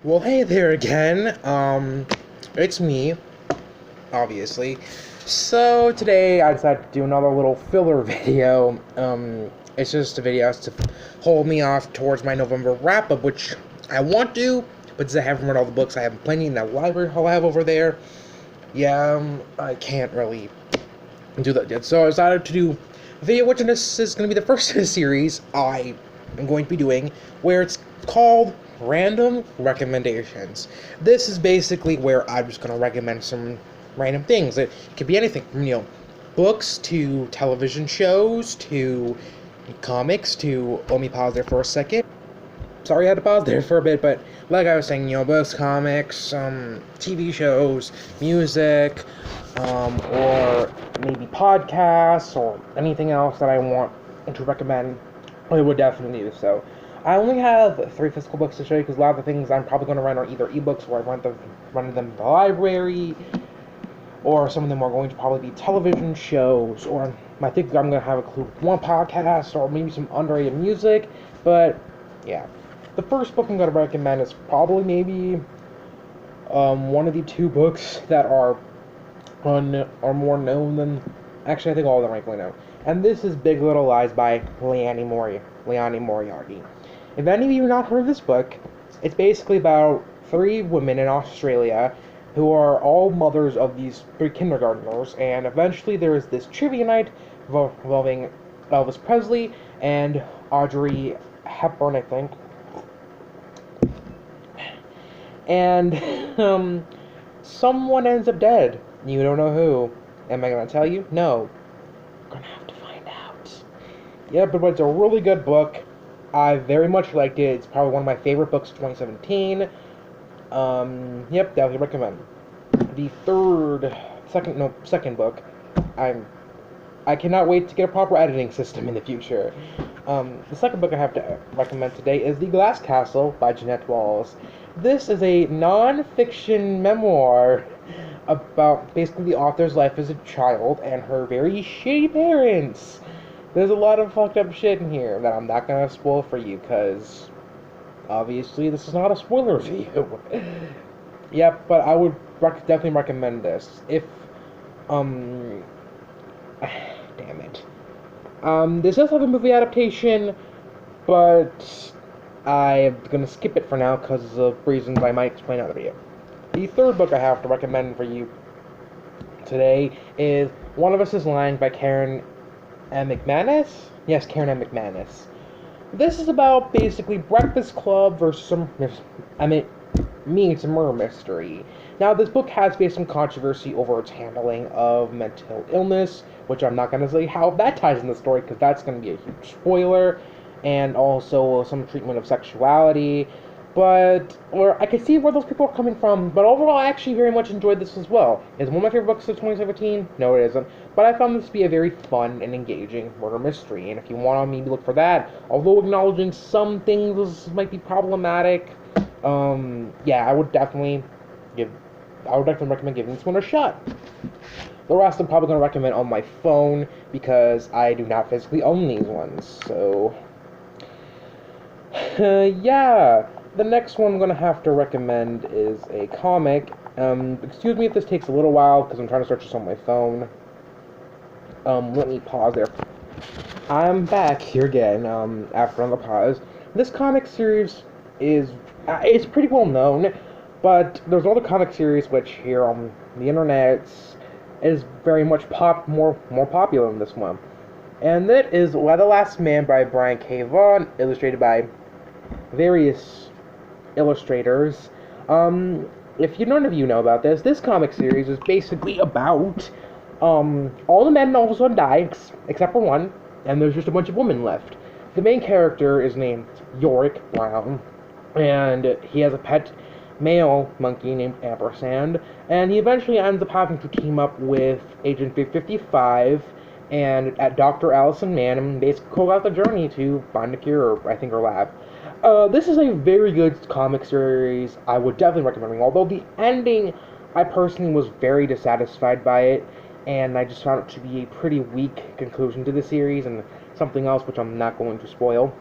Well, hey there again. It's me, obviously. So today I decided to do another little filler video. It's just a video to hold me off towards my November wrap-up, which I want to, but since I haven't read all the books, I have plenty in that library I'll have over there. Yeah, I can't really do that yet. So I decided to do a video, which this is going to be the first in a series I am going to be doing, where it's called Random Recommendations. This is basically where I'm just going to recommend some random things. It could be anything from, books to television shows to comics to... Let me pause there for a second. Sorry I had to pause there for a bit, but like I was saying, books, comics, TV shows, music, or maybe podcasts, or anything else that I want to recommend, I would definitely do so. I only have 3 physical books to show you, because a lot of the things I'm probably going to rent are either ebooks, or I rent them in the library, or some of them are going to probably be television shows, or I think I'm going to have one podcast, or maybe some underrated music, but yeah. The first book I'm going to recommend is probably maybe one of the 2 books that are more known than... Actually, I think all of them are equally known. And this is Big Little Lies by Liane Moriarty. If any of you have not heard of this book, it's basically about 3 women in Australia who are all mothers of these 3 kindergartners, and eventually there is this trivia night involving Elvis Presley and Audrey Hepburn, I think. And someone ends up dead. You don't know who. Am I gonna tell you? No. You're gonna have to find out. Yeah, but it's a really good book. I very much liked it. It's probably one of my favorite books of 2017. Yep, definitely recommend. The second book. I cannot wait to get a proper editing system in the future. The second book I have to recommend today is The Glass Castle by Jeannette. This is a non-fiction memoir about basically the author's life as a child and her very shitty parents. There's a lot of fucked up shit in here that I'm not gonna spoil for you, because obviously this is not a spoiler review. Yep, but I would definitely recommend this. If, damn it. This does have a movie adaptation, but I'm gonna skip it for now because of reasons I might explain out of the video. The third book I have to recommend for you today is One of Us is Lying by Karen M. McManus? Yes, Karen M. McManus. This is about basically Breakfast Club versus it's a murder mystery. Now, this book has faced some controversy over its handling of mental illness, which I'm not going to say how that ties in the story, because that's going to be a huge spoiler, and also some treatment of sexuality, but I could see where those people are coming from, but overall I actually very much enjoyed this as well. Is it one of my favorite books of 2017? No, it isn't, but I found this to be a very fun and engaging murder mystery, and if you want to maybe look for that, although acknowledging some things might be problematic, yeah, I would definitely recommend giving this one a shot. The rest I'm probably going to recommend on my phone, because I do not physically own these ones, so... yeah, the next one I'm going to have to recommend is a comic. Excuse me if this takes a little while, because I'm trying to search this on my phone. Let me pause there. I'm back here again, after another pause. This comic series is, it's pretty well known, but there's another comic series which here on the internet is very much more popular than this one. And that is The Last Man by Brian K. Vaughan, illustrated by various illustrators. If none of you know about this comic series is basically about all the men all of a sudden die except for one, and there's just a bunch of women left. The main character is named Yorick Brown, and he has a pet male monkey named Ampersand, and he eventually ends up having to team up with Agent 55 and at Dr. Allison Mann, and basically go out the journey to find a cure, or I think her lab. This is a very good comic series. I would definitely recommend it, although the ending, I personally was very dissatisfied by it, and I just found it to be a pretty weak conclusion to the series, and something else which I'm not going to spoil.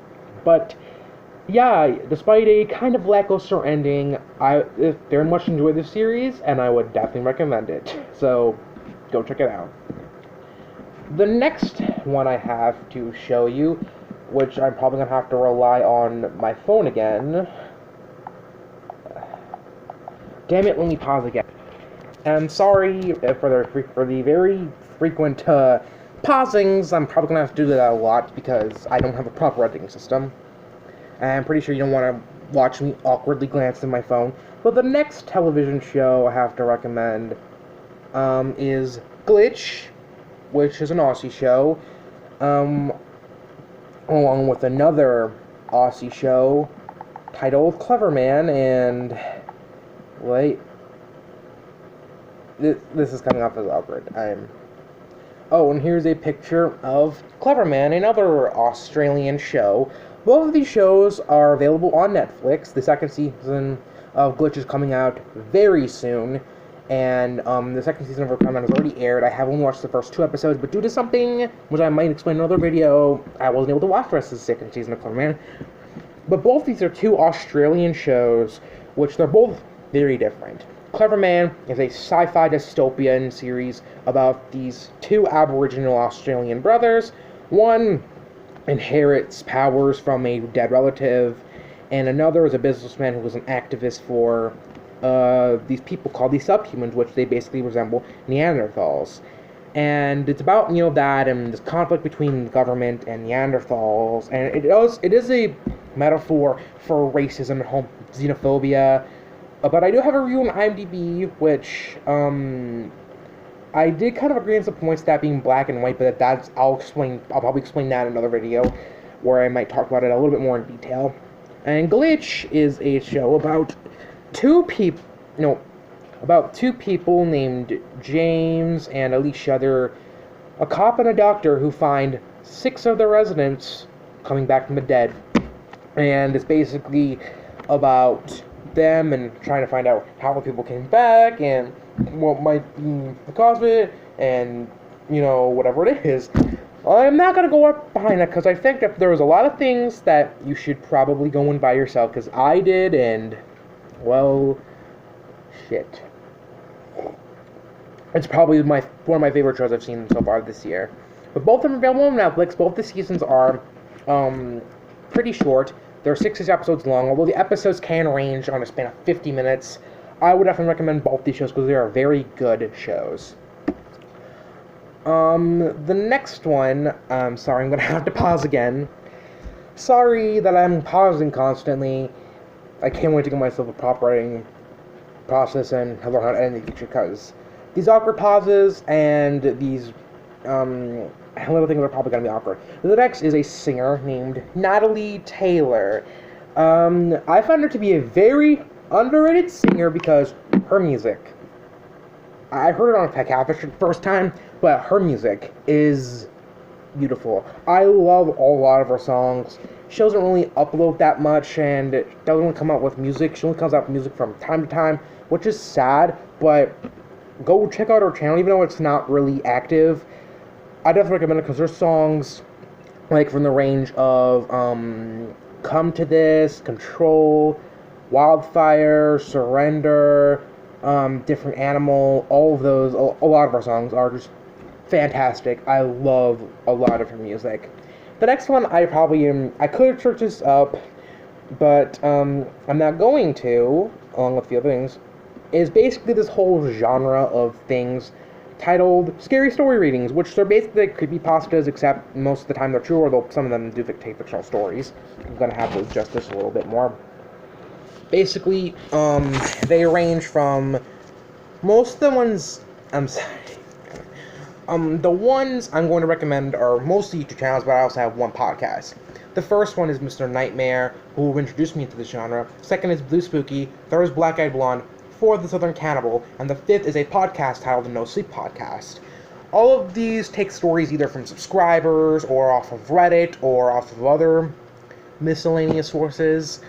But yeah, despite a kind of lackluster ending, I very much enjoyed the series, and I would definitely recommend it. So, go check it out. The next one I have to show you, which I'm probably gonna have to rely on my phone again. Damn it, let me pause again. I'm sorry for the very frequent pausings. I'm probably gonna have to do that a lot because I don't have a proper editing system. And I'm pretty sure you don't want to watch me awkwardly glance at my phone. But the next television show I have to recommend is Glitch, which is an Aussie show, along with another Aussie show titled Clever Man, and wait, this is coming off as awkward. Oh, and here's a picture of Clever Man, another Australian show. Both of these shows are available on Netflix. The second season of Glitch is coming out very soon, and the second season of Clever Man has already aired. I have only watched the first 2 episodes, but due to something which I might explain in another video, I wasn't able to watch the rest of the second season of Clever Man. But both these are 2 Australian shows, which they're both very different. Clever Man is a sci-fi dystopian series about these 2 Aboriginal Australian brothers. One inherits powers from a dead relative, and another is a businessman who was an activist for these people called the subhumans, which they basically resemble Neanderthals. And it's about, that and this conflict between the government and Neanderthals, and it is a metaphor for racism and xenophobia. But I do have a review on IMDb, which I did kind of agree on some points, that being black and white, but I'll probably explain that in another video, where I might talk about it a little bit more in detail. And Glitch is a show about two people named James and Alicia. They're a cop and a doctor who find 6 of their residents coming back from the dead. And it's basically about them and trying to find out how the people came back and what might be the cause of it, and whatever it is. I'm not gonna go up behind that because I think that there's a lot of things that you should probably go in by yourself, because I did, and well, shit. It's probably one of my favorite shows I've seen so far this year. But both of them are available on Netflix. Both the seasons are pretty short. They're 6 episodes long, although the episodes can range on a span of 50 minutes. I would definitely recommend both these shows because they are very good shows. The next one, sorry, I'm gonna have to pause again. Sorry that I'm pausing constantly. I can't wait to get myself a proper editing process and learn how to edit in the future, because these awkward pauses and these little things are probably going to be awkward. The next is a singer named Natalie Taylor. I found her to be a very underrated singer because her music, I heard it on Tech Catfish the first time, but her music is beautiful. I love a lot of her songs. She doesn't really upload that much and doesn't really come out with music. She only comes out with music from time to time, which is sad, but go check out her channel, even though it's not really active. I definitely recommend it because her songs, like from the range of Come to This, Control, Wildfire, Surrender, Different Animal, all of those, a lot of our songs are just fantastic. I love a lot of her music. The next one I could have searched this up, but I'm not going to, along with a few other things, is basically this whole genre of things titled Scary Story Readings, which are basically creepypastas, except most of the time they're true, although some of them do take fictional stories. I'm gonna have to adjust this a little bit more. Basically, they range from most of the ones, the ones I'm going to recommend are mostly YouTube channels, but I also have one podcast. The first one is Mr. Nightmare, who introduced me into the genre. Second is Blue Spooky. Third is Black Eyed Blonde. Fourth, The Southern Cannibal, and the 5th is a podcast titled the No Sleep Podcast. All of these take stories either from subscribers, or off of Reddit, or off of other miscellaneous sources.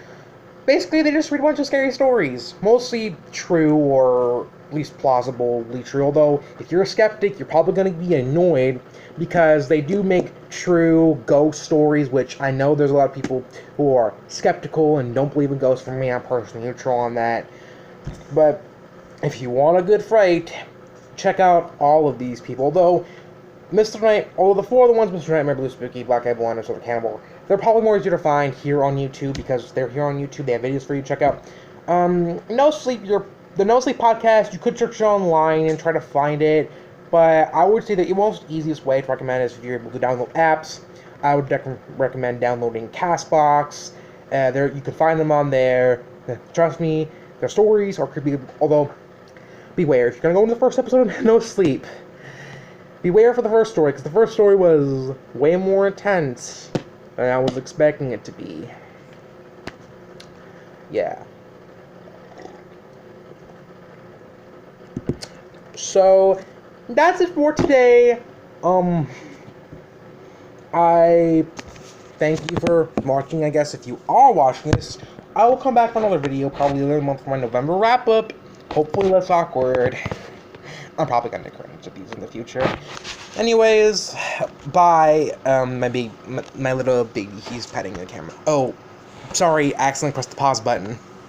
Basically, they just read a bunch of scary stories, mostly true, or at least plausibly true, although if you're a skeptic, you're probably going to be annoyed, because they do make true ghost stories, which I know there's a lot of people who are skeptical and don't believe in ghosts. For me, I'm personally neutral on that. But if you want a good fright, check out all of these people. Although the four of the ones, Mr. Nightmare, Blue Spooky, Black Eyed Blind, and Silver Cannibal, they're probably more easier to find here on YouTube because they're here on YouTube. They have videos for you to check out. No Sleep, the No Sleep podcast, you could search it online and try to find it, but I would say that the most easiest way to recommend is if you're able to download apps. I would recommend downloading Castbox. There, you can find them on there. Trust me, their stories are creepy. Although, beware if you're gonna go into the first episode of No Sleep. Beware for the first story, because the first story was way more intense than I was expecting it to be. Yeah. So, that's it for today. I thank you for watching, I guess. If you are watching this, I will come back for another video, probably the other month for my November wrap-up. Hopefully less awkward. I'm probably gonna cringe at these in the future. Anyways, bye. My little baby, he's petting the camera. Oh, sorry, accidentally pressed the pause button.